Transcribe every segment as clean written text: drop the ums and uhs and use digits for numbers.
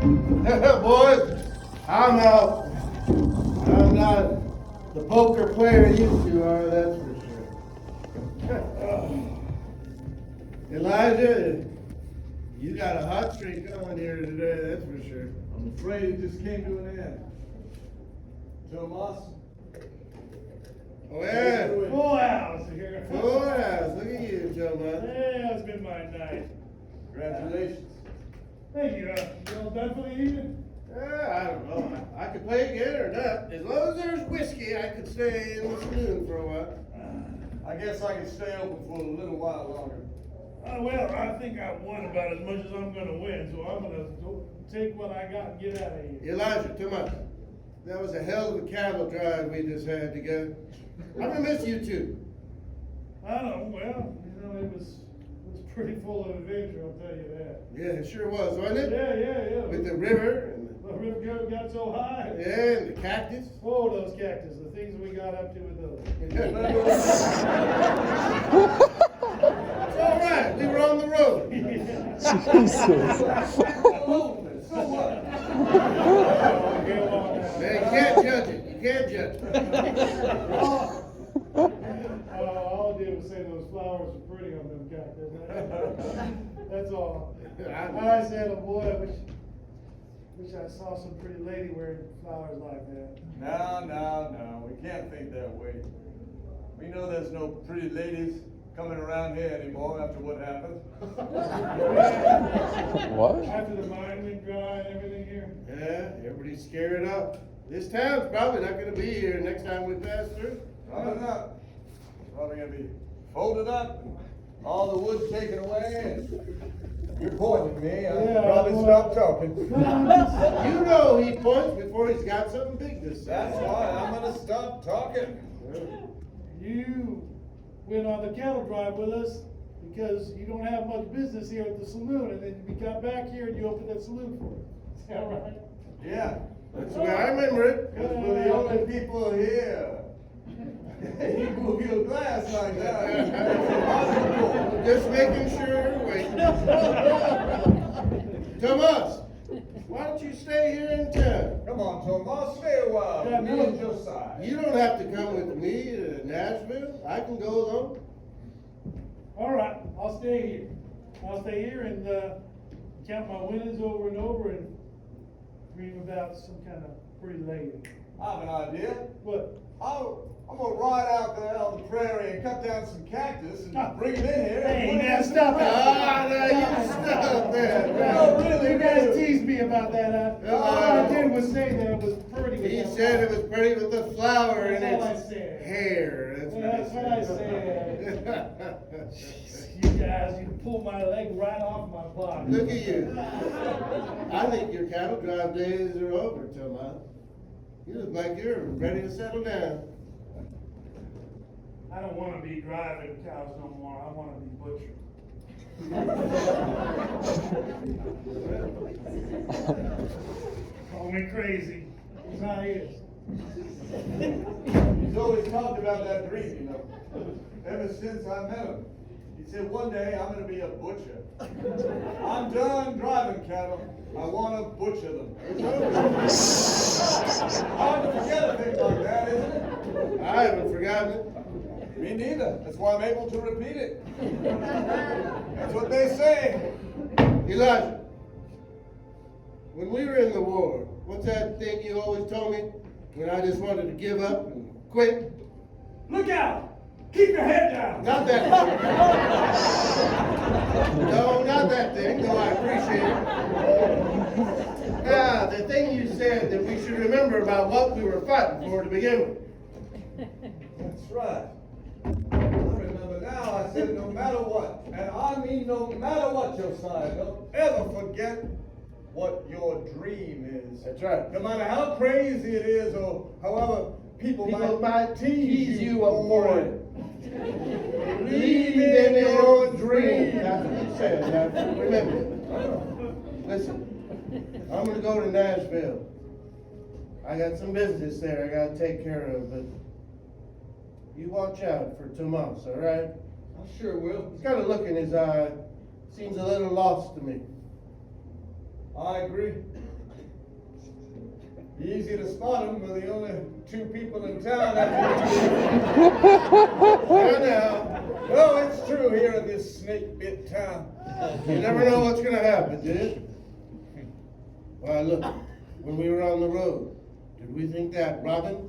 Boys, I'm out. I'm not the poker player you two are, that's for sure. Elijah, you got a hot streak going here today, that's for sure. I'm afraid it just came to an end. Tomas? Oh yeah. Full house here. Full house. Look at you, Tomas. Yeah, it's been my night. Congratulations. Thank you. You all done for the evening? I don't know. I could play again or not. As long as there's whiskey, I could stay in the saloon for a while. I guess I can stay open for a little while longer. Well, I think I won about as much as I'm going to win, so I'm going to take what I got and get out of here. Elijah, Tomas, that was a hell of a cattle drive we just had together. I'm gonna miss you two. I don't know. Well, it was pretty full of adventure, I'll tell you that. Yeah, it sure was, wasn't it? Yeah. With the river and The river got so high. and the cactus. Oh, those cactus, the things we got up to with those. It's all right. We were on the road. So what? Man, you can't judge it. You can't judge it. All I did was say those flowers are pretty on them cactus. That's all. I said, oh boy, I wish I saw some pretty lady wearing flowers like that. No. We can't think that way. We know there's no pretty ladies coming around here anymore after what happened. What? After the mine went dry and everything here. Yeah, everybody's scared up. This town's probably not gonna be here next time we pass through. Probably not. Probably gonna be folded up, and all the wood taken away, and you're pointing at me. I'll probably stop talking. You know he points before he's got something big to say. That's why I'm gonna stop talking. You went on the cattle drive with us because you don't have much business here at the saloon, and then you got back here and you opened that saloon for us. Is that right? Yeah. That's the way I remember it. Because we're the only people here. You move your glass like that. Just making sure, wait. Tomas, why don't you stay here in town? Come on, Tomas, stay a while. Me and Josiah. You don't have to come with me to Nashville. I can go alone. All right, I'll stay here. I'll stay here and count my winnings over and over and dream about some kind of pretty lady. I have an idea. What? I'm gonna ride out there on the prairie and cut down some cactus and bring them in here. Hey, now stop it. No, you stop that. No, really, You guys teased me about that, huh? All I did was say that it was pretty. with He that said it flower. was pretty with the flower in That's all I its said. hair. That's what I said. You guys, you pulled my leg right off my body. Look at you. I think your cattle drive days are over, Tomas. You look like you're ready to settle down. I don't want to be driving cows no more. I want to be butchered. Call me crazy. That's how he is. He's always talked about that dream, you know. Ever since I met him. He said, one day I'm gonna be a butcher. I'm done driving cattle. I wanna butcher them. Hard to forget a thing like that, isn't it? I haven't forgotten it. Me neither. That's why I'm able to repeat it. That's what they say. Elijah, when we were in the war, what's that thing you always told me when I just wanted to give up and quit? Look out! Keep your head down! Not that thing. No, not that thing, though I appreciate it. Now, the thing you said that we should remember about what we were fighting for to begin with. That's right. I remember now, I said no matter what, and I mean no matter what, Josiah, don't ever forget what your dream is. That's right. No matter how crazy it is or however people might tease you for it. Believe in your dream. That's what you said. Now, remember. Listen, I'm going to go to Nashville. I got some business there I got to take care of, but you watch out for Tomas, all right? I sure will. He's got a look in his eye. Seems a little lost to me. I agree. Easy to spot them. We're the only two people in town that Now, well, it's true here in this snake-bit town. you never know what's gonna happen, dude. Well, look, when we were on the road, did we think that Robin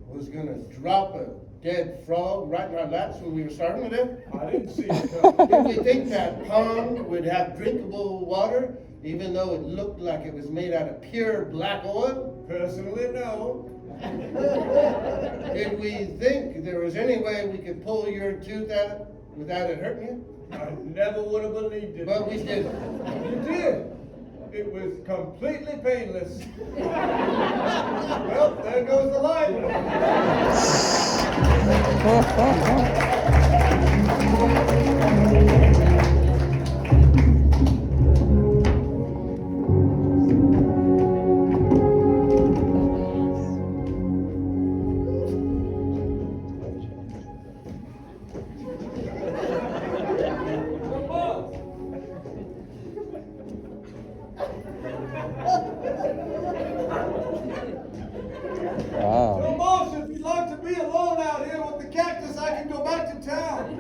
was gonna drop a dead frog right in our laps when we were starting with it? I didn't see it coming. Did we think that pond would have drinkable water, even though it looked like it was made out of pure black oil? Personally, no. Did we think there was any way we could pull your tooth out without it hurting you? I never would have believed it. But we did. You did. It was completely painless. Well, there goes the light. Wow. So, boss, if you'd like to be alone out here with the cactus, I can go back to town.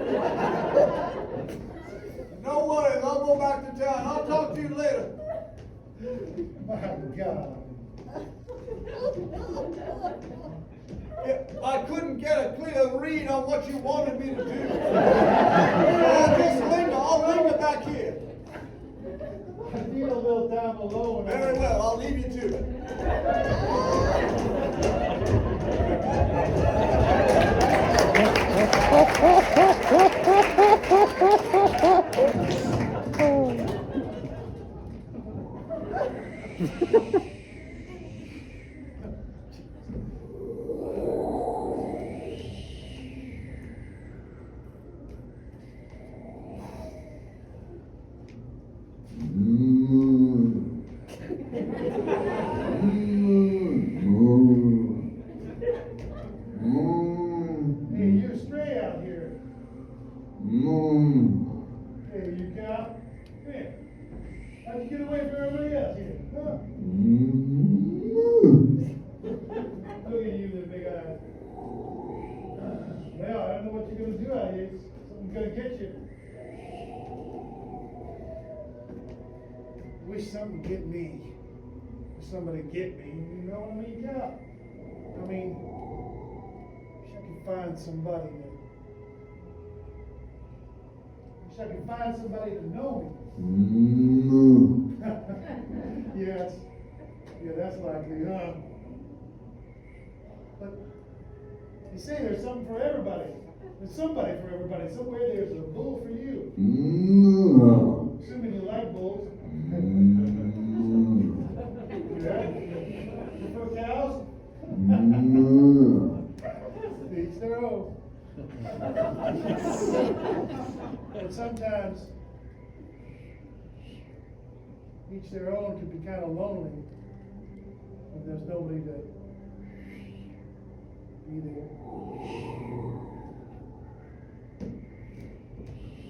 No worries, I'll go back to town. I'll talk to you later. My God. I couldn't get a clear read on what you wanted me to do. I'll linger back here. I need a little time alone. Very well, I'll leave you to it. Hey, you're stray out here. Hey, you cow. Hey, how'd you get away from everybody else here? Huh? Look at you, the big eyes. Well, I don't know what you're gonna do out here. Something's gonna get you. Wish something would get me. Wish somebody get me. You know what I mean? Yeah. I mean, wish I could find somebody that. Wish I could find somebody to know me. Yes. Yeah, that's likely, huh? But you say there's something for everybody. There's somebody for everybody. Somewhere there's a bull for you. Assuming you like bulls. Yeah. You prefer cows? Each their own. But sometimes each their own can be kind of lonely when there's nobody to be there.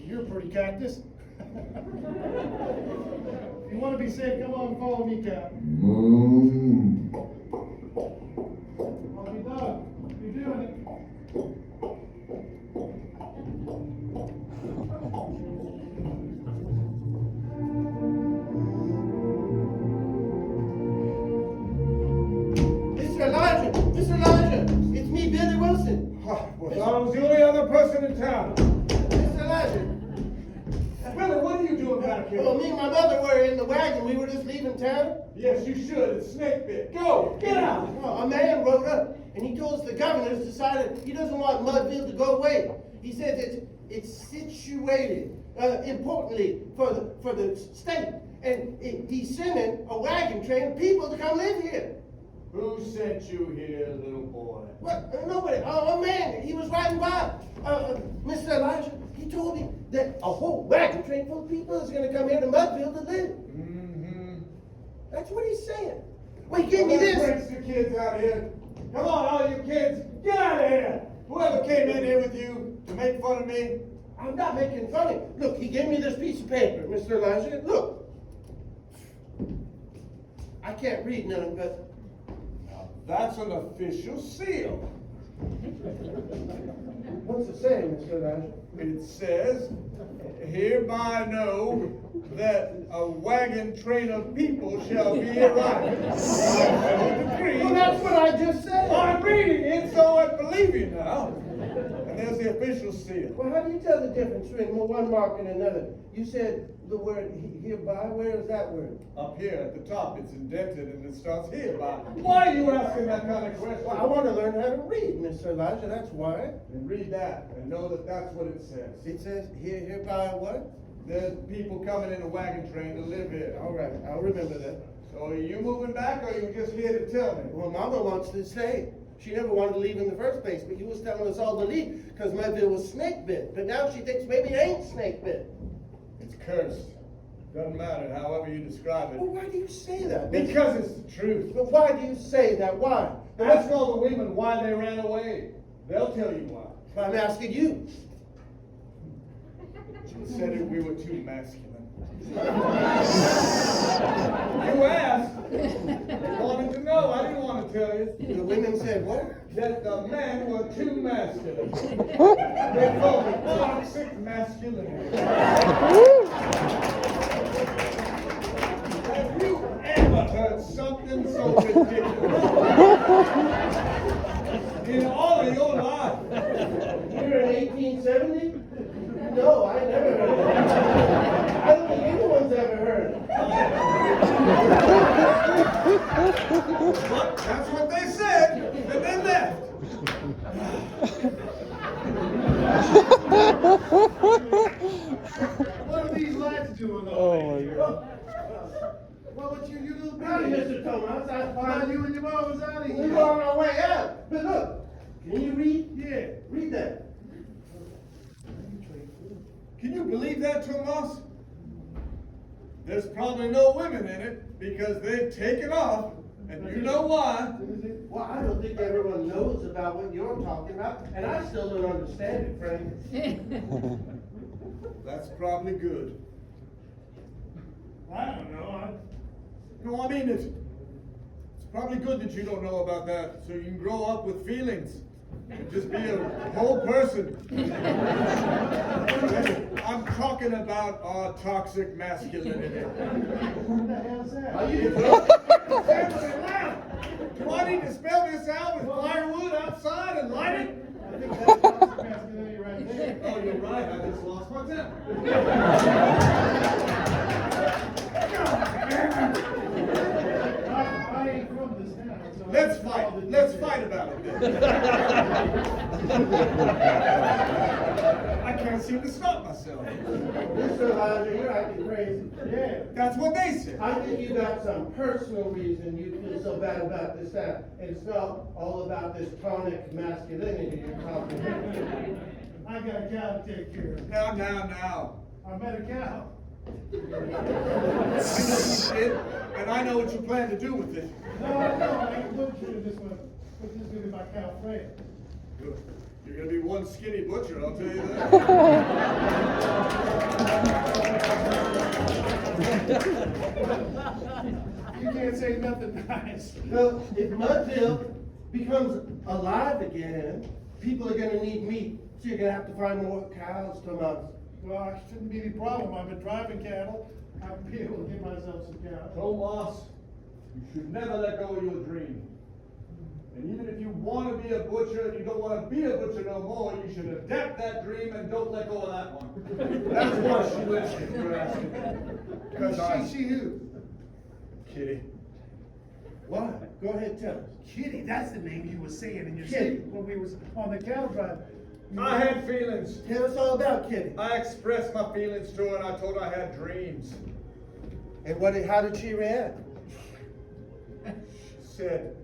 You're a pretty cactus. If you want to be safe, come on and follow me, Cap. Monkey dog, you're doing it. Mr. Elijah! Mr. Elijah! It's me, Billy Wilson. Well, I was the only other person in town. Mr. Elijah! Billy, what are you doing back here? Well, me and my mother were in the wagon. We were just leaving town. Yes, you should. It's snake bit. Go! Get out! Well, a man rode up and he told us the governor's decided he doesn't want Mudville to go away. He says it's situated importantly for the state, and he's sending a wagon train of people to come live here. Who sent you here, little boy? What? Nobody. A man. He was riding by. Mr. Elijah. He told me that a whole wagon train full of people is going to come here to Mudville to live. Mm-hmm. That's what he's saying. Well, he gave me Let's this. bring the kids out here. Come on, all you kids, get out of here! Whoever came in here with you to make fun of me, I'm not making fun of him. Look, he gave me this piece of paper, Mr. Elijah. Look. I can't read none, but That's an official seal. What's it say, Mr. Elijah? It says, hereby know that a wagon train of people shall be arriving. Well, that's what I just said. I'm reading it, so I believe you now. And there's the official seal. Well, how do you tell the difference between one mark and another? You said the word hereby. Where is that word? Up here at the top, it's indented and it starts hereby. Why are you asking that kind of question? Well, I want to learn how to read, Mr. Elijah. That's why. And read that and know that that's what it says. It says hereby what? There's people coming in a wagon train to live here. All right, I'll remember that. So are you moving back or are you just here to tell me? Well, Mama wants to stay. She never wanted to leave in the first place, but you was telling us all to leave because Mother was snake bit. But now she thinks maybe I ain't snake bit. It's cursed. Doesn't matter, however you describe it. Well, why do you say that? Because it's the truth. But why do you say that? Why? Ask all the women why they ran away. They'll tell you why. I'm asking you. She said we were too masculine. You asked. You wanted to know. I didn't want to tell you. The women said what? That the men were too masculine. They called it toxic masculinity. Have you ever heard something so ridiculous? In all of your life. Here in 1870? No, I never heard of it. I don't think anyone's ever heard it. But that's what they said, and they left. What are these lights doing Oh over my there? God. Well, what you little Howdy, baby? Mr. Thomas. I While you and your mom was out of we here. were on our way out. But look, can you read? Yeah. Read that. Can you believe that, Tomas? There's probably no women in it because they've taken off, and you know why. Well, I don't think everyone knows about what you're talking about, and I still don't understand it, Frank. That's probably good. I don't know. No, I mean it's probably good that you don't know about that, so you can grow up with feelings and just be a whole person. I'm talking about our toxic masculinity. What the hell's that? Are you Do I need to spell this out with firewood outside and light it? I think that's toxic masculinity right there. Oh, you're right. I just lost my temper. I ain't from this town. So Let's fight. Let's fight about it then. I can't seem to stop myself. Mr. Elijah, you're acting crazy. Yeah. That's what they said. I think you got some personal reason you feel so bad about this town. And it's not all about this tonic masculinity you're talking about. I got a cow to take care of. Now. I met a cow. I know you did, and I know what you plan to do with it. No, I ain't butchering this one. But this is gonna be my cow friend. Good. You're gonna be one skinny butcher, I'll tell you that. You can't say nothing nice. So if Mudville becomes alive again, people are gonna need meat. So you're gonna have to find more cows, Tomas. Well, it shouldn't be any problem. I've been driving cattle. I'll be able to get myself some cows. Tomas, you should never let go of your dream. And even if you want to be a butcher and you don't want to be a butcher no more, you should adapt that dream and don't let go of that one. That's why she left you, if you're asking. Because She who? Kitty. Why? Go ahead, tell us. Kitty, that's the name you were saying in your Kitty. sleep when we was on the cattle drive. I had feelings. Tell us all about Kitty. I expressed my feelings to her and I told her I had dreams. And how did she react? She said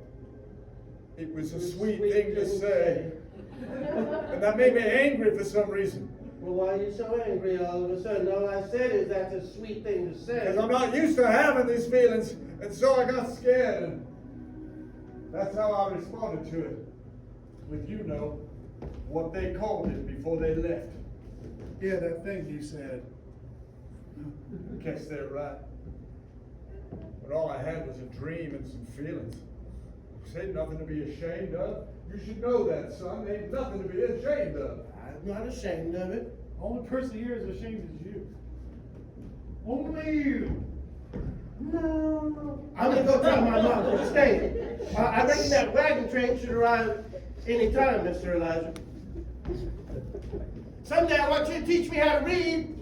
it was a sweet thing to say. And that made me angry for some reason. Well, why are you so angry all of a sudden? All I said is that's a sweet thing to say. Because I'm not used to having these feelings, and so I got scared, and that's how I responded to it. With what they called it before they left. Yeah, that thing you said. Guess they're right. But all I had was a dream and some feelings. This ain't nothing to be ashamed of. You should know that, son. Ain't nothing to be ashamed of. I'm not ashamed of it. Only person here is ashamed is you. Only you. No. I'm gonna go tell my mom to stay. I reckon that wagon train should arrive any time, Mr. Elijah. Someday I want you to teach me how to read.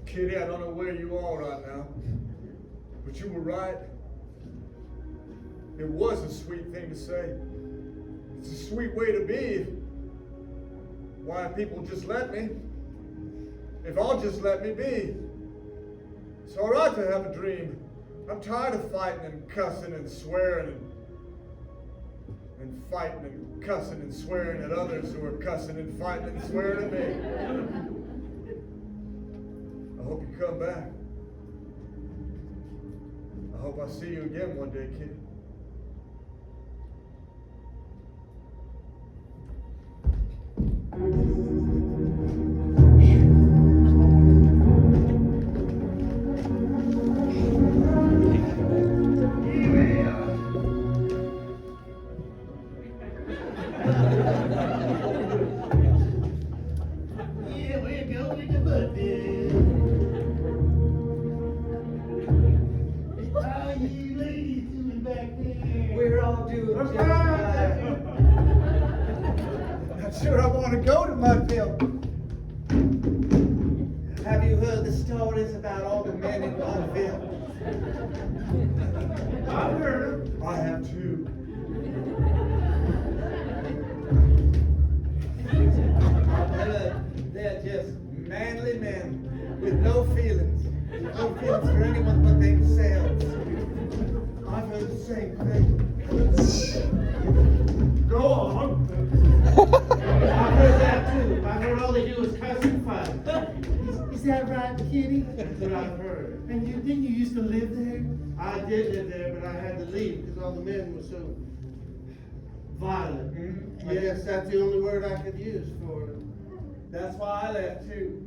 Kitty, I don't know where you are right now, but you were right. It was a sweet thing to say. It's a sweet way to be. Why, if people just let me. If I'll just let me be. It's all right to have a dream. I'm tired of fighting and cussing and swearing and fighting and cussing and swearing at others who are cussing and fighting and swearing at me. I hope you come back. I hope I see you again one day, kid. We're all doing just fine. Not sure I want to go to Mudville. Have you heard the stories about all the men in Mudville? I've heard them. I have too. I've heard they're just manly men with no feelings. No feelings for anyone but themselves. I've heard the same thing. Go on. I've heard that too. I've heard all they do is cuss and fight. Is that right, Kitty? That's what I've heard. And didn't you used to live there? I did live there, but I had to leave because all the men were so violent. I guess that's the only word I could use for it. That's why I left too.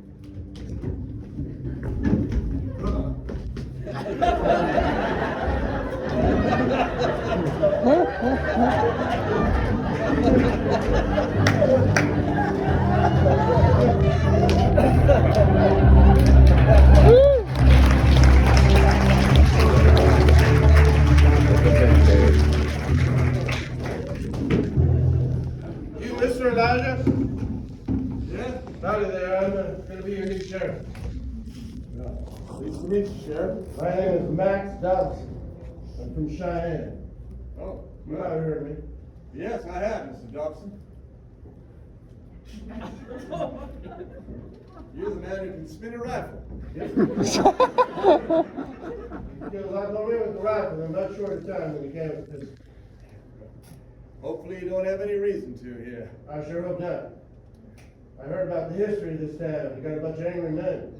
You, Mr. Elijah? Yeah? Howdy there, I'm gonna be your new sheriff. Pleased to meet you, Sheriff. My name is Max Dobson. I'm from Cheyenne. Oh, You might have heard me. yes, I have, Mr. Dobson. You're the man who can spin a rifle. Because I go in with the rifle in a much shorter time than you can with this. Hopefully you don't have any reason to here. I sure hope not. I heard about the history of this town. You got a bunch of angry men.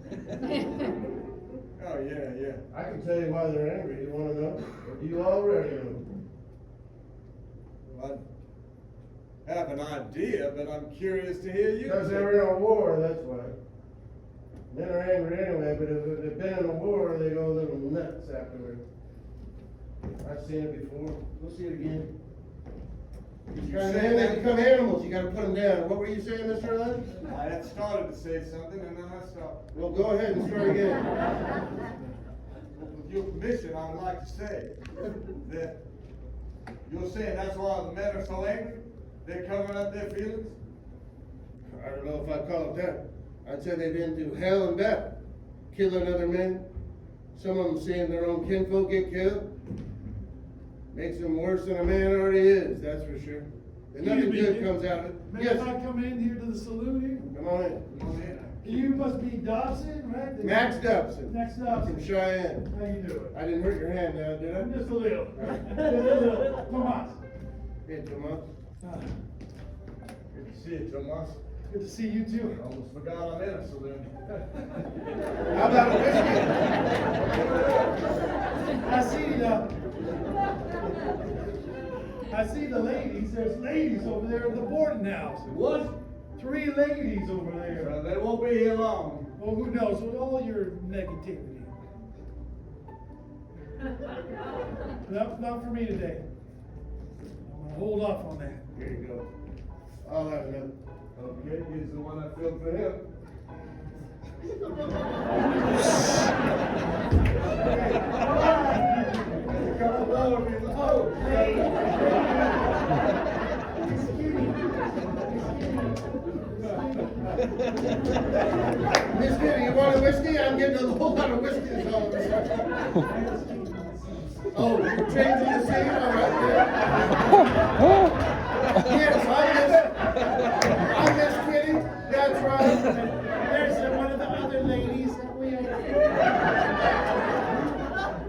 Oh, yeah. I can tell you why they're angry. You want to know? Or do you already know? Well, I have an idea, but I'm curious to hear you. Because they were in a war, that's why. Men are angry anyway, but if they've been in a war, they go a little nuts afterward. I've seen it before. We'll see it again. They become animals. You got to put them down. What were you saying, Mr. Lund? I had started to say something and then I stopped. Well, go ahead and start again. With your permission, I would like to say that you're saying that's why the men are so angry? They're covering up their feelings? I don't know if I'd call it that. I'd say they've been through hell and back, killing other men. Some of them seeing their own kinfolk get killed. Makes them worse than a man already is, that's for sure. And nothing good comes out of it. Maybe Yes, if I come in here to the saloon here? come on in. Come on in. You must be Dobson, right? Max Dobson. Max From Dobson. Cheyenne. How you doing? I didn't hurt your hand now, did I? Just a little. Just a little. Tomas. Hey, Tomas. Good to see you, Tomas. Good to see you too. I almost forgot I'm in a saloon. How about a whiskey? I see the ladies. There's ladies over there in the boarding house. What? 3 ladies over there. They won't be here long. Well, who knows? With all your negativity. Not for me today. I'm gonna hold off on that. Here you go. I'll have another. Okay, here's the one I filled for him. Come along, you know. Miss Kitty, you want a whiskey? I'm getting a whole lot of whiskey all of a sudden. Oh, you're changing the scene? All right, yes, I miss Kitty. That's right. There's one of the other ladies that we are.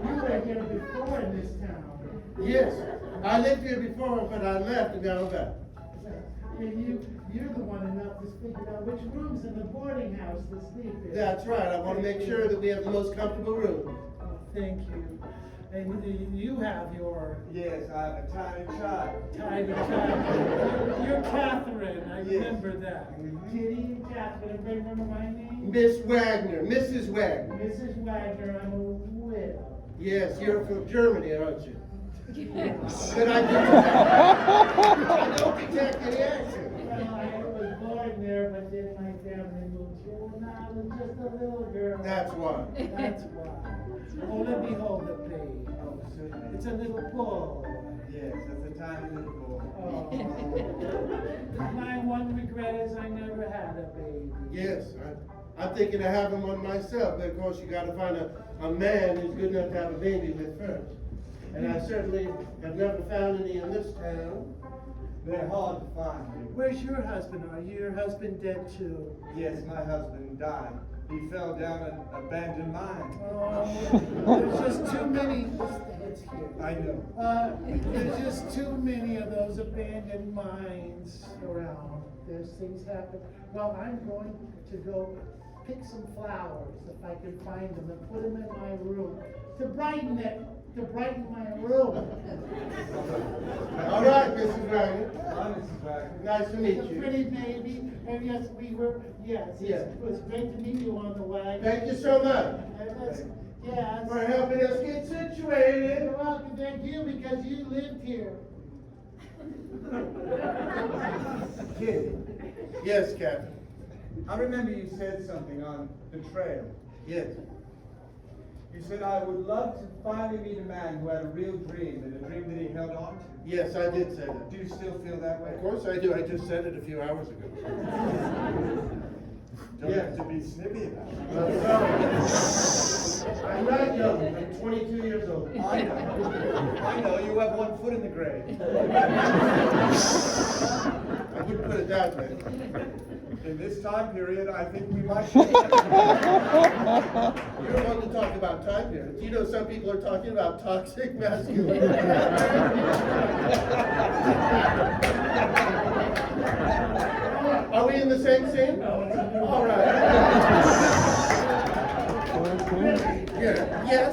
You were here before in this town. Yes, I lived here before, but I left and now I'm back. You're the one enough to figure out which rooms in the boarding house to sleep in. That's right. I want to make sure that we have the most comfortable room. Oh, thank you. And you have your Yes, I have a tiny child. tiny child. You're Catherine. I Yes. remember that. Kitty and Catherine. Everybody remember my name? Miss Wagner, Mrs. Wagner. Mrs. Wagner. I'm a widow. Yes, you're from Germany, aren't you? But I don't detect any accent. Well, I was born there, but then my family moved here when I was just a little girl. That's why. That's why. Oh, let me hold the baby. Oh, certainly. It's a little boy. Yes, that's a tiny little boy. Oh. My one regret is I never had a baby. Yes, I'm thinking of having one myself, but of course you got to find a man who's good enough to have a baby with first. And I certainly have never found any in this town. They're hard to find. Where's your husband? Are your husband dead too? Yes, my husband died. He fell down an abandoned mine. Oh, there's just too many. It's here. I know. There's just too many of those abandoned mines around. There's things happen. Well, I'm going to go pick some flowers if I can find them and put them in my room to brighten it. To brighten my room. All right, Mrs. Wagner. Hi, Mrs. Wagner. Nice to meet A you. pretty baby. And yes, yes, Yeah. it was great to meet you on the wagon. Thank you so much Yes. for helping us get situated. You're welcome, thank you, because you lived here. Kid, Yes, Captain. I remember you said something on the trail. Yes. You said, I would love to finally meet a man who had a real dream, and a dream that he held on to. Yes, I did say that. Do you still feel that way? Of course I do. I just said it a few hours ago. Don't have to be snippy about it. I'm sorry. I'm not young. I'm 22 years old. I know. I know. You have one foot in the grave. I wouldn't put it that way. In this time period, I think we might. You're one to talk about time periods. You know, some people are talking about toxic masculinity. Are we in the same scene? All right. Yeah. Yes.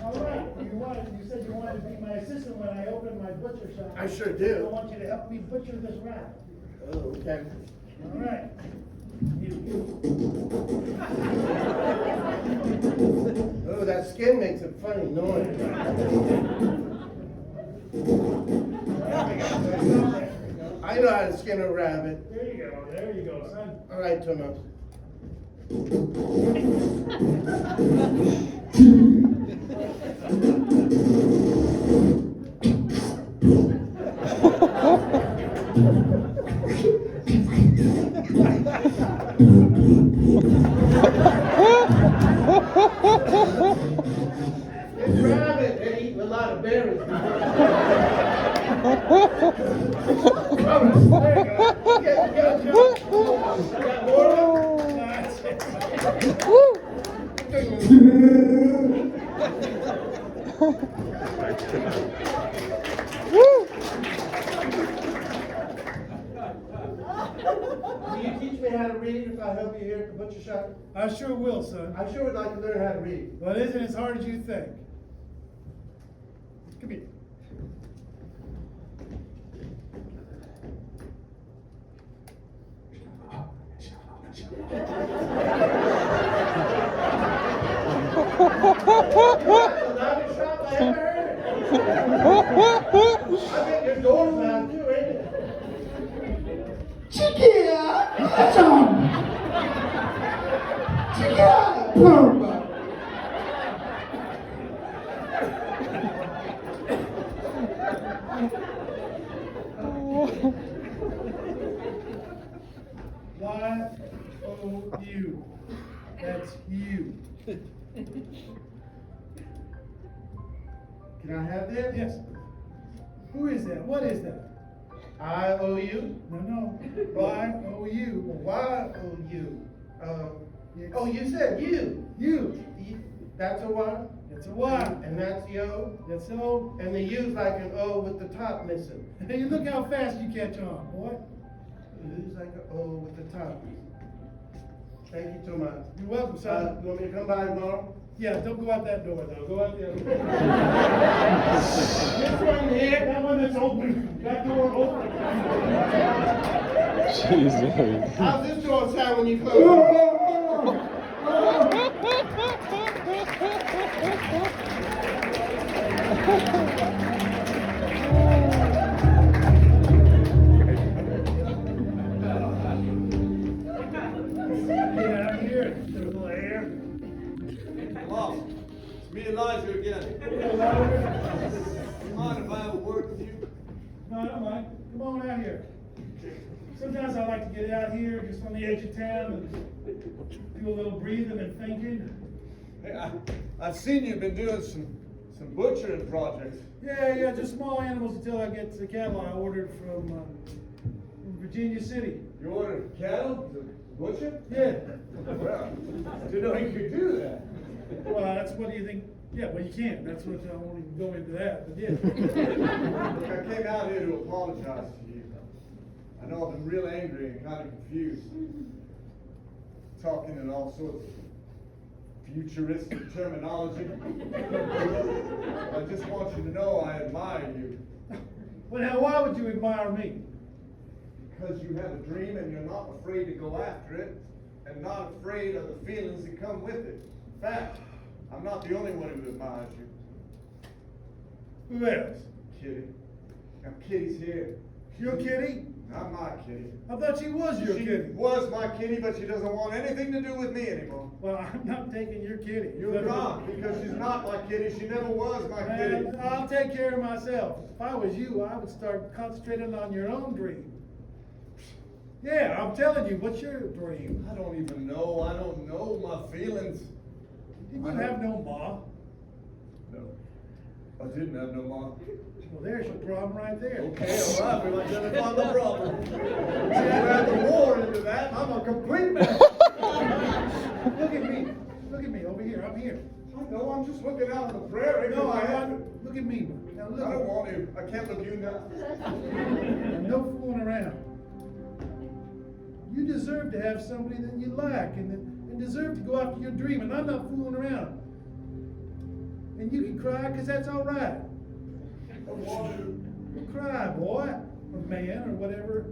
All right, you said you wanted to be my assistant when I opened my butcher shop. I sure I do. want you to help me butcher this rat. Oh, okay. All right. Oh, that skin makes a funny noise. I know how to skin a rabbit. There you go, son. All right, Thomas. It's rabbit. They eat a lot of berries. All right, there you go. Get got more of them? That's it. Will you teach me how to read if I help you here at the butcher shop? I sure will, son. I sure would like to learn how to read. Well, it isn't as hard as you think. Come here. Well, bet your door's loud too, ain't it? Chiquilla, John. Chiquilla, Purba. Y-O-U. That's you. Can I have that? Yes. Who is that? What is that? I-O-U? No. Y-O-U. Y-O-U. Oh, you said you. You. That's a Y? It's a Y. And that's yo? That's O. And the U's like an O with the top missing. Hey, look how fast you catch on, boy. U's like an O with the top. Thank you so much. You're welcome, son. You want me to come by tomorrow? Yeah, don't go out that door, though. Go out the other door. This one here. That one that's open. That door open. Jesus. How's this door sound when you close it? Get out here. There's a little air. Boss, it's me, Elijah again. You mind if I have a word with you? No, I don't mind. Come on out here. Sometimes I like to get out here, just on the edge of town, and do a little breathing and thinking. Hey, I've seen you've been doing some butchering projects. Yeah, just small animals until I get to the cattle I ordered from Virginia City. You ordered cattle to butcher? Yeah. Well, didn't know you could do that. Well, that's what do you think? Yeah, well, you can. That's what I won't even go into that, but yeah. Look, I came out here to apologize to you. I know I've been real angry and kind of confused. Talking in all sorts of futuristic terminology. I just want you to know I admire you. Well, now, why would you admire me? Because you have a dream and you're not afraid to go after it and not afraid of the feelings that come with it. In fact, I'm not the only one who admires you. Who else? Kitty. Now, Kitty's here. Your kitty? Not my kitty. I thought she was your She kitty. was my kitty, but she doesn't want anything to do with me anymore. Well, I'm not taking your kitty. You're wrong, because she's not my kitty. She never was my kitty. I'll take care of myself. If I was you, I would start concentrating on your own dream. Yeah, I'm telling you, what's your dream? I don't even know. I don't know my feelings. Did you have no ma? No. I didn't have no mom. Well, there's your problem right there. Okay, all right, we're not gonna find the problem. See, you add the war into that, I'm a complete mess. Look at me. Look at me over here. I'm here. I know, I'm just looking out on the prairie. No, I I have want. Look at me. Now look. I don't want to. I can't look you now. No fooling around. You deserve to have somebody that you like and deserve to go after your dream, and I'm not fooling around. And you can cry, because that's all right. Well, cry, boy, or man, or whatever.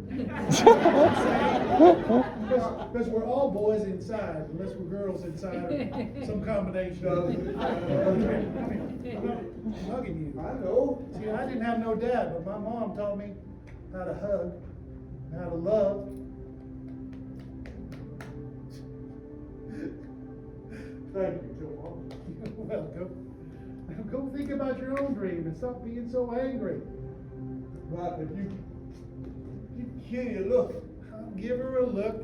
Because we're all boys inside, unless we're girls inside, or some combination of it. I'm hugging you. I know. See, I didn't have no dad, but my mom taught me how to hug, how to love. Thank you, Joe. You're welcome. Now go think about your own dream and stop being so angry. Right, but you give Kitty a look. I'll give her a look.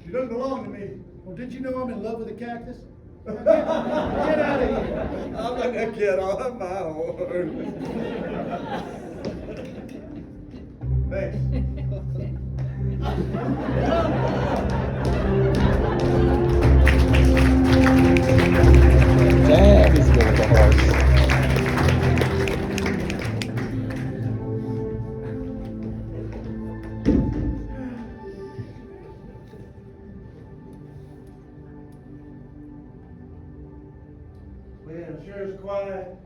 She doesn't belong to me. Well, did you know I'm in love with a cactus? Get out of here. I'm gonna get on my horse. Thanks. Damn, he's good with the horse. Well, sure is quiet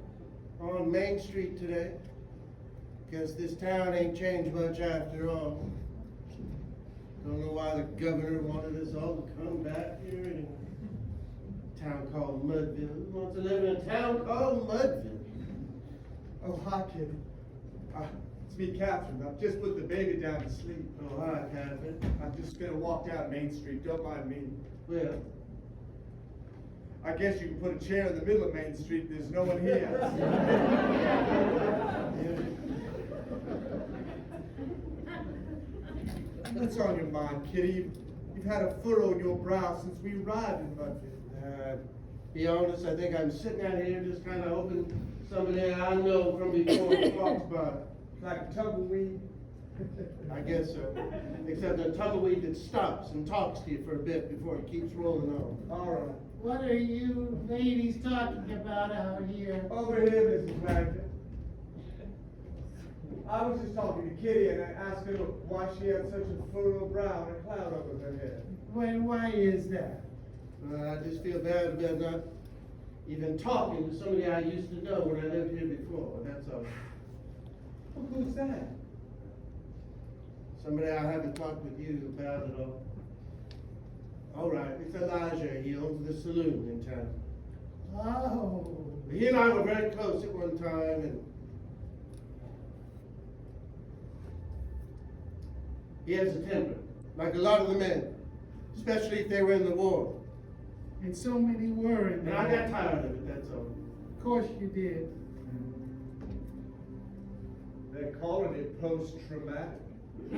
on Main Street today. Guess this town ain't changed much after all. Don't know why the governor wanted us all to come back here in a town called Mudville. Who wants to live in a town called Mudville? Oh, hi, Kitty. It's me, Catherine. I've just put the baby down to sleep. Oh, hi, Catherine. I'm just gonna walk down Main Street. Don't mind me. Well, I guess you can put a chair in the middle of Main Street. There's no one here. What's on your mind, Kitty? You've had a furrow in your brow since we arrived in Mudville. be honest, I think I'm sitting out here just kind of hoping somebody I know from before talks about it. Like tumbleweed. I guess so. Except a tumbleweed that stops and talks to you for a bit before it keeps rolling on. All right. What are you ladies talking about out here? Over here, Mrs. Wagner. I was just talking to Kitty and I asked her why she had such a furrow brow and a cloud over her head. Why is that? I just feel bad about not even talking to somebody I used to know when I lived here before, that's all. Well, who's that? Somebody I haven't talked with you about at all. All right, it's Elijah. He owns the saloon in town. Oh. He and I were very close at one time, and he has a temper, like a lot of the men, especially if they were in the war. And so many were in And there. I got tired of it, that's all. Of course you did. They're calling it post-traumatic. No,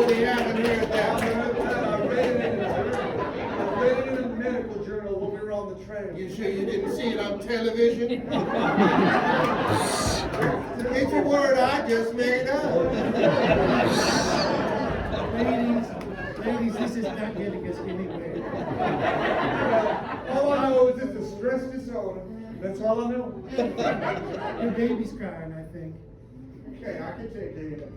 we haven't heard I that. heard that. I read it in a journal. I read it in a medical journal when we were on the train. You sure you didn't see it on television? It's a word I just made up. Ladies, this is not getting us anywhere. All I know is it's a stress disorder. That's all I know. Your baby's crying, I think. Okay, I can take it.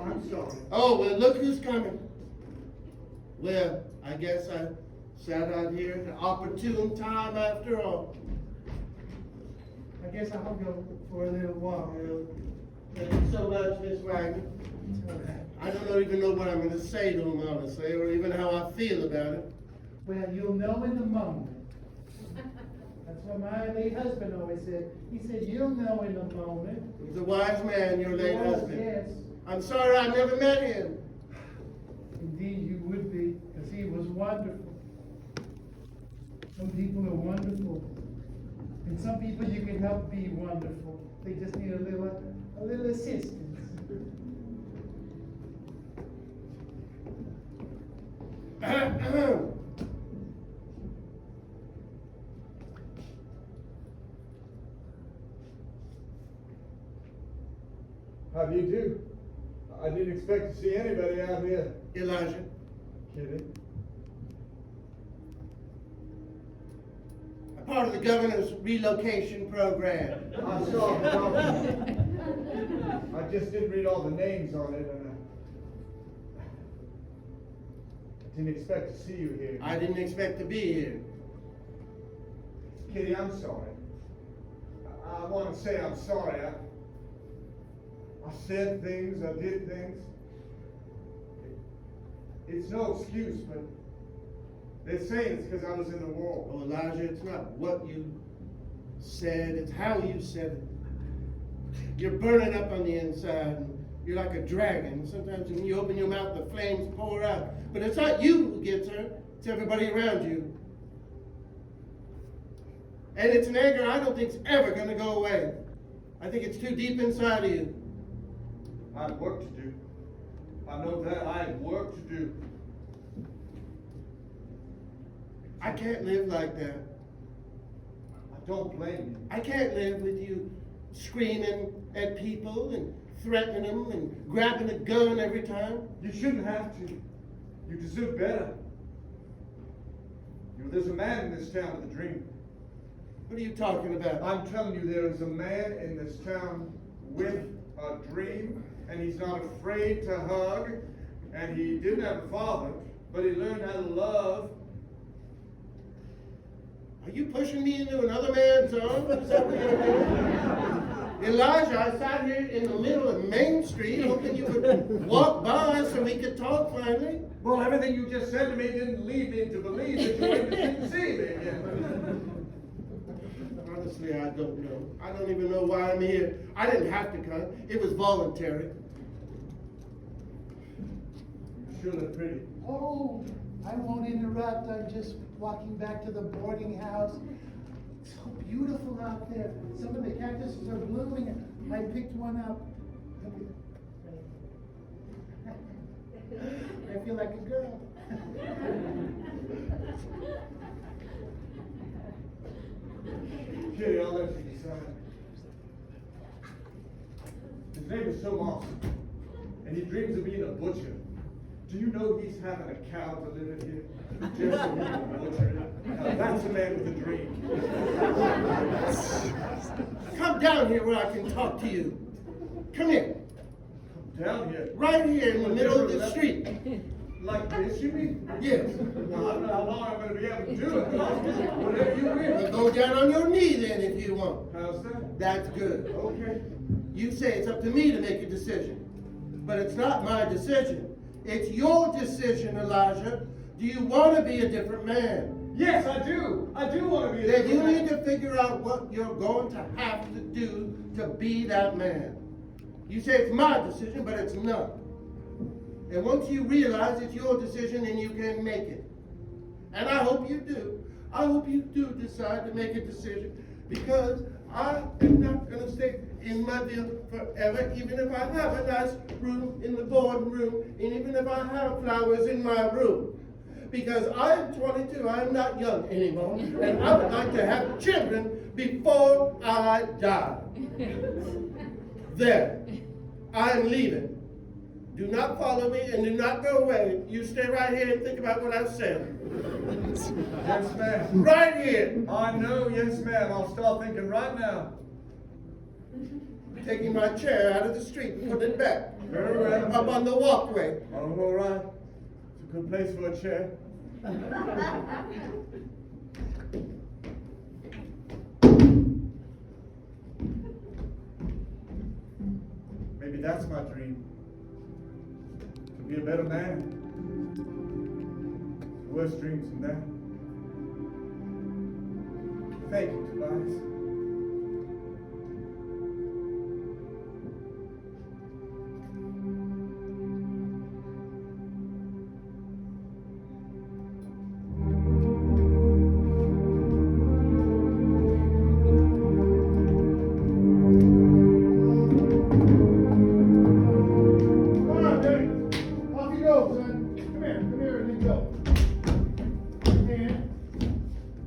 I'm sorry. Oh, well, look who's coming. Well, I guess I sat out here at an opportune time after all. I guess I'll go for a little walk. Well, thank you so much, Miss Wagner. I don't even know what I'm going to say to him, honestly, or even how I feel about it. Well, you'll know in the moment. That's what my late husband always said. He said, you'll know in the moment. He's a wise man, your late Yes, husband. yes. I'm sorry I never met him. Indeed, you would be, because he was wonderful. Some people are wonderful. And some people you can help be wonderful. They just need a little assistance. How do you do? I didn't expect to see anybody out here. Elijah, Kitty. a part of the governor's relocation program. I saw the document. I just didn't read all the names on it, and I didn't expect to see you here. I didn't expect to be here. Kitty, I'm sorry. I want to say I'm sorry. I said things, I did things. It's no excuse, but they're saying it's because I was in the war. Oh, Elijah, it's not what you said, it's how you said it. You're burning up on the inside, and you're like a dragon. Sometimes when you open your mouth, the flames pour out. But it's not you who gets hurt, it's everybody around you. And it's an anger I don't think is ever going to go away. I think it's too deep inside of you. I have work to do. I know that. I have work to do. I can't live like that. I don't blame you. I can't live with you screaming at people and threatening them and grabbing a gun every time. You shouldn't have to. You deserve better. There's a man in this town with a dream. What are you talking about? I'm telling you, there is a man in this town with a dream, and he's not afraid to hug, and he didn't have a father, but he learned how to love. Are you pushing me into another man's arms? Is that what you're doing? Elijah, I sat here in the middle of Main Street hoping you would walk by so we could talk finally. Well, everything you just said to me didn't lead me to believe that you were interested in seeing me again. Honestly, I don't know. I don't even know why I'm here. I didn't have to come. It was voluntary. You sure look pretty. Oh, I won't interrupt. I'm just walking back to the boarding house. It's so beautiful out there. Some of the cactuses are blooming. I picked one up. I feel like a girl. Kitty, I'll let you decide. His name is Tomas, and he dreams of being a butcher. Do you know he's having a cow delivered here? Just so he can butcher it. Now that's a man with a dream. Come down here where I can talk to you. Come here. Down here. Right here in the middle of the street. Like this, you mean? Yes. Well, I don't know how long I'm going to be able to do it. Whatever you Well, will. go down on your knee then if you want. How's that? That's good. Okay. You say it's up to me to make a decision. But it's not my decision. It's your decision, Elijah. Do you want to be a different man? Yes, I do. I do want to be a Then you different need man. to figure out what you're going to have to do to be that man. You say it's my decision, but it's not. And once you realize it's your decision, then you can make it. And I hope you do. I hope you do decide to make a decision, because I am not going to stay in my deal forever, even if I have a nice room in the boardroom, and even if I have flowers in my room. Because I am 22, I am not young anymore, and I would like to have children before I die. There, I am leaving. Do not follow me and do not go away. You stay right here and think about what I've said. Yes, ma'am. Right here. I know, yes, ma'am. I'll start thinking right now. Taking my chair out of the street and putting it back. Very well. Up on the walkway. Oh, all right. It's a good place for a chair. Maybe that's my dream. To be a better man. Worse dreams than that. Thank you, Tobias. Come on, Jake. Off you go, son. Come here, and then go.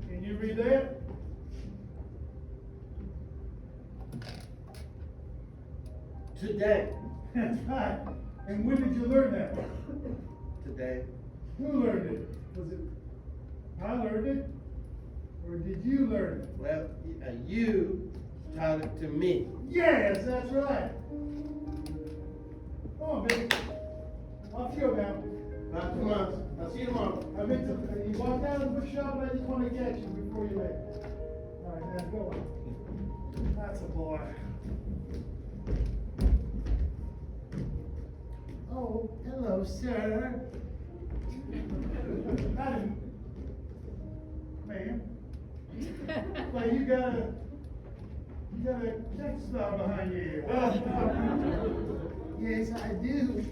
Can you read that? Today. That's right. And when did you learn that? Today. Who learned it? Was it I learned it? Or did you learn it? Well, you taught it to me. Yes, that's right. Come on, baby. Off you go now. Not too much. I'll see you tomorrow. I meant to, you walked out of the bookshop and I just want to catch you before you leave. All right, now go on. That's a boy. Oh, hello, sir. Howdy. Ma'am. Well, you got a cactus flower behind your ear. Yes, I do.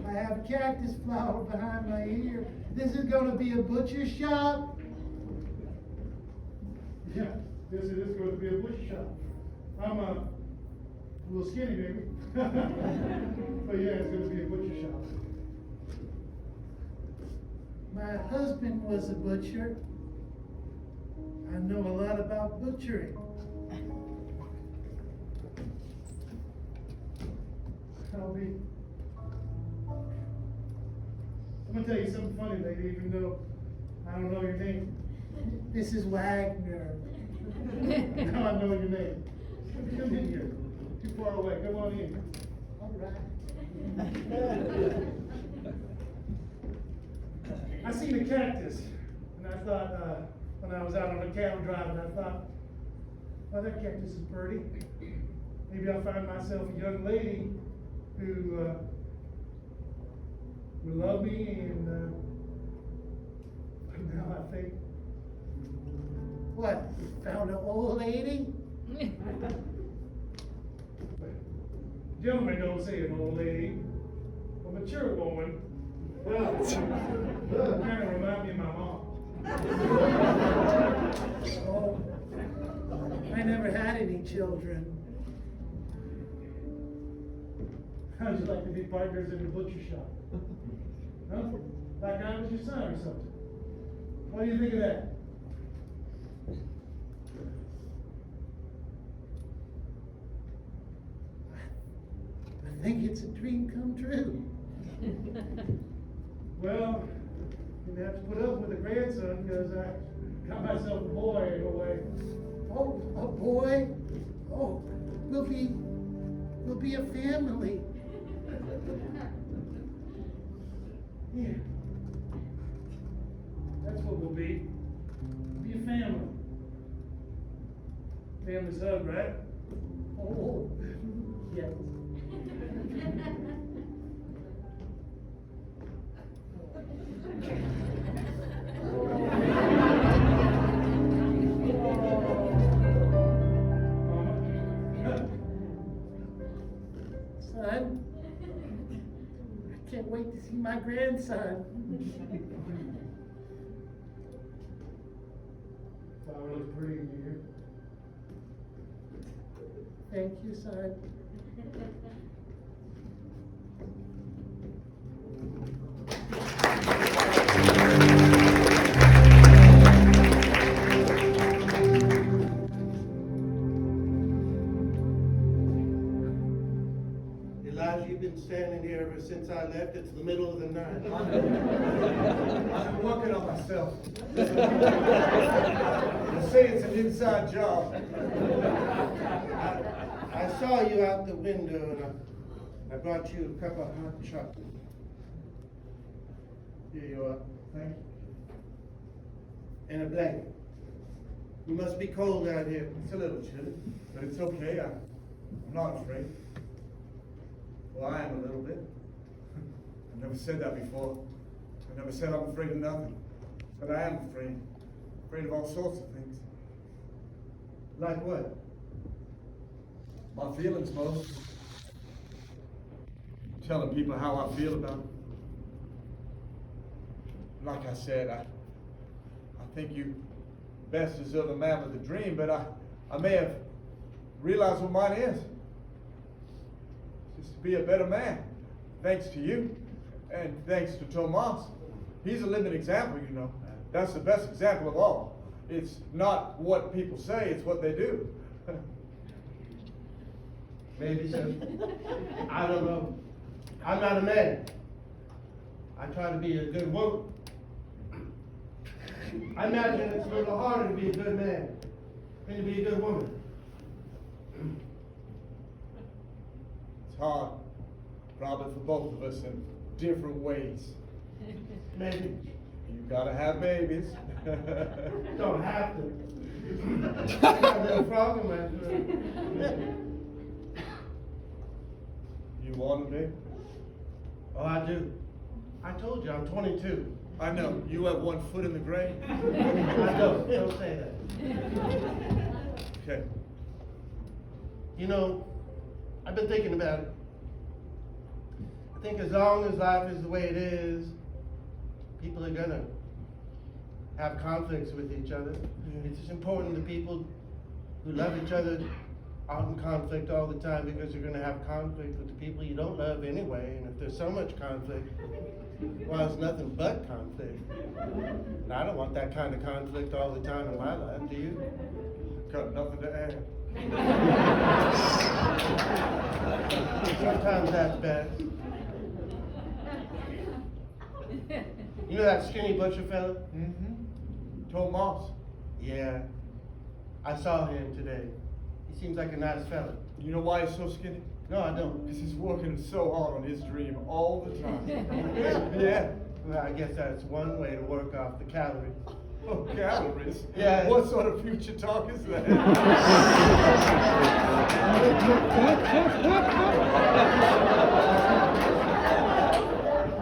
I have a cactus flower behind my ear. This is gonna be a butcher shop? Yeah, this is going to be a butcher shop. I'm a little skinny, baby. But yeah, it's gonna be a butcher shop. My husband was a butcher. I know a lot about butchering. I'm gonna tell you something funny, lady, even though I don't know your name. This is Wagner. Now I know your name. Come in here. Too far away. Come on in. All right. I seen a cactus, and I thought, when I was out on a cattle drive, and I thought, oh, that cactus is pretty. Maybe I'll find myself a young lady who will love me, and now I think What, found an old lady? Gentlemen don't say an old lady, a mature woman. Well, kind of remind me of my mom. Oh, I never had any children. How'd you like to be partners in the butcher shop? Huh? Like I was your son or something. What do you think of that? I think it's a dream come true. Well, you're gonna have to put up with a grandson because I got myself a boy in a way. Oh, a boy? Oh, we'll be a family. Yeah. That's what we'll be. Be a family. Family's hug, right? Oh, yes. Son, I can't wait to see my grandson. Flower looks pretty in here. Thank you, son. Elijah, you've been standing here ever since I left. It's the middle of the night. I've been working on myself. They say it's an inside job. I saw you out the window and I brought you a cup of hot chocolate. Here you are. Thank you. And a blanket. You must be cold out here. It's a little chilly, but it's okay. I'm not afraid. Well, I am a little bit. I've never said that before. I never said I'm afraid of nothing. But I am afraid. Afraid of all sorts of things. Like what? My feelings most. Telling people how I feel about them. Like I said, I think you best deserve a man with a dream, but I may have realized what mine is. Just to be a better man. Thanks to you. And thanks to Tomas. He's a living example, you know. That's the best example of all. It's not what people say, it's what they do. Maybe so. I don't know. I'm not a man. I try to be a good woman. I imagine it's a little harder to be a good man than to be a good woman. It's hard, probably for both of us in different ways. Maybe. You gotta have babies. Don't have to. Got a little frog in my throat. You want a baby? Oh, I do. I told you, I'm 22. I know, you have one foot in the grave. I don't. Don't say that. Okay. You know, I've been thinking about it. I think as long as life is the way it is, people are gonna have conflicts with each other. It's just important that people who love each other aren't in conflict all the time, because you're gonna have conflict with the people you don't love anyway. And if there's so much conflict, well, it's nothing but conflict. And I don't want that kind of conflict all the time in my life, do you? Got nothing to add. Sometimes that's best. You know that skinny butcher fella? Mm-hmm. Tomas. Yeah. I saw him today. He seems like a nice fella. You know why he's so skinny? No, I don't. Because he's working so hard on his dream all the time. Yeah. Well, I guess that's one way to work off the calories. Oh, calories? Yeah. What sort of future talk is that?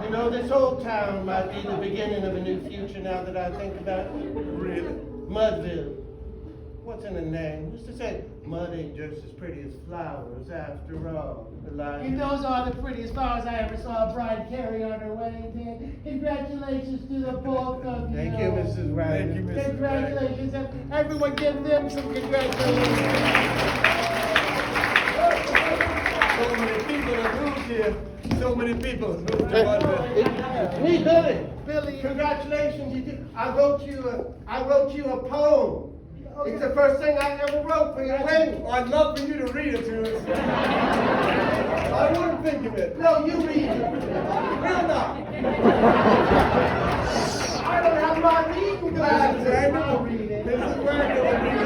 You know, this whole town might be the beginning of a new future now that I think about it. Really? Mudville. what's in a name? Used to say, mud ain't just as pretty as flowers after all. Elijah. And those are the prettiest flowers I ever saw a bride carry on her wedding day. Congratulations to the both of you. Thank you, Mrs. Wagner. Thank you, Mrs. Congratulations. Everyone give them some congratulations. So many people have moved here. So many people have moved here. Me, Billy. Billy. Congratulations, you did. I wrote you a poem. It's the first thing I ever wrote for your wedding. I'd love for you to read it to us. I wouldn't think of it. No, you read it. Will not. I don't have my reading glasses. I'll read it. Mrs. Wagner will read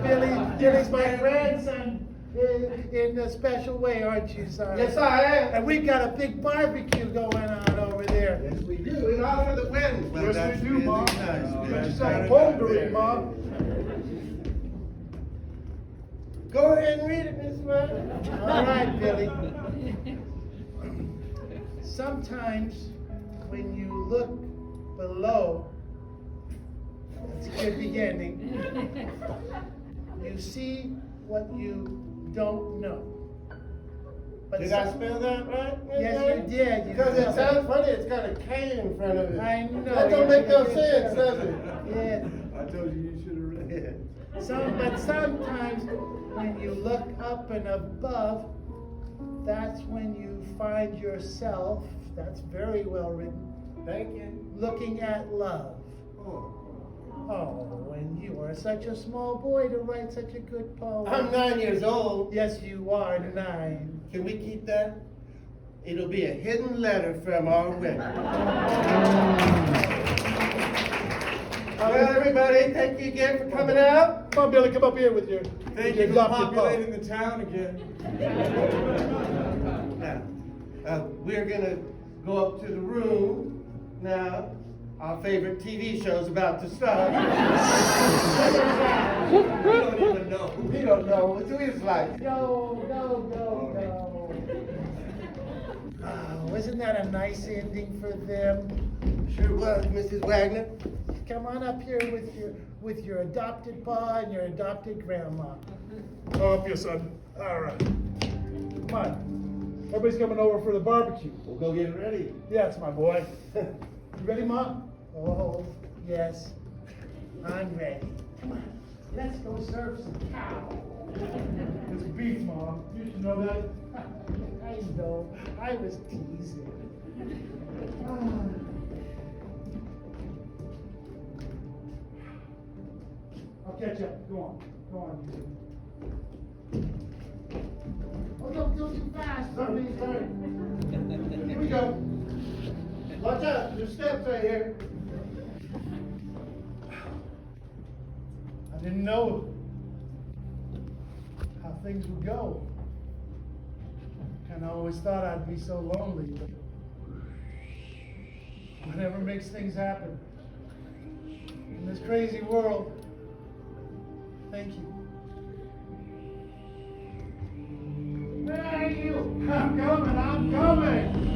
it. Billy's my grandson in a special way, aren't you, son? Yes, I am. And we've got a big barbecue going on over there. Yes, we do. In honor of the wedding. Well, Yes, that's we do, really Mom. nice. Get That's yourself a very poem nice. to read, Mom. Go ahead and read it, Miss Wagner. All right, Billy. Sometimes when you look below, that's a good beginning, you see what you don't know. But Did I spell that right? Miss Yes, Wagner? you did. You Because it did. sounds funny, it's got a K in front of it. I know. That don't make no sense, does it? Yes. I told you should have read it. But sometimes when you look up and above, that's when you find yourself, that's very well written, Thank you. looking at love. Oh. Oh, and you are such a small boy to write such a good poem. I'm 9 years old. Yes, you are 9. Can we keep that? It'll be a hidden letter from our wedding. Well, everybody, thank you again for coming out. Come on, Billy, come up here with your Thank your you for adopted populating the town again. Now, we're gonna go up to the room now. Our favorite TV show's about to start. We don't even know. We don't know. It's his life. Go. Oh, isn't that a nice ending for them? Sure was, Mrs. Wagner. Come on up here with your adopted pa and your adopted grandma. Go up here, son. All right. Come on. Everybody's coming over for the barbecue. We'll go get ready. Yes, my boy. You ready, Mom? Oh, yes. I'm ready. Come on. Let's go serve some cow. It's beef, Mom. You should know that. I know. I was teasing. I'll catch up. Go on. Oh, don't go too fast. Sorry. Here we go. Watch out, there's steps right here. I didn't know how things would go. And I always thought I'd be so lonely, but whatever makes things happen in this crazy world. Thank you. Where are you? I'm coming.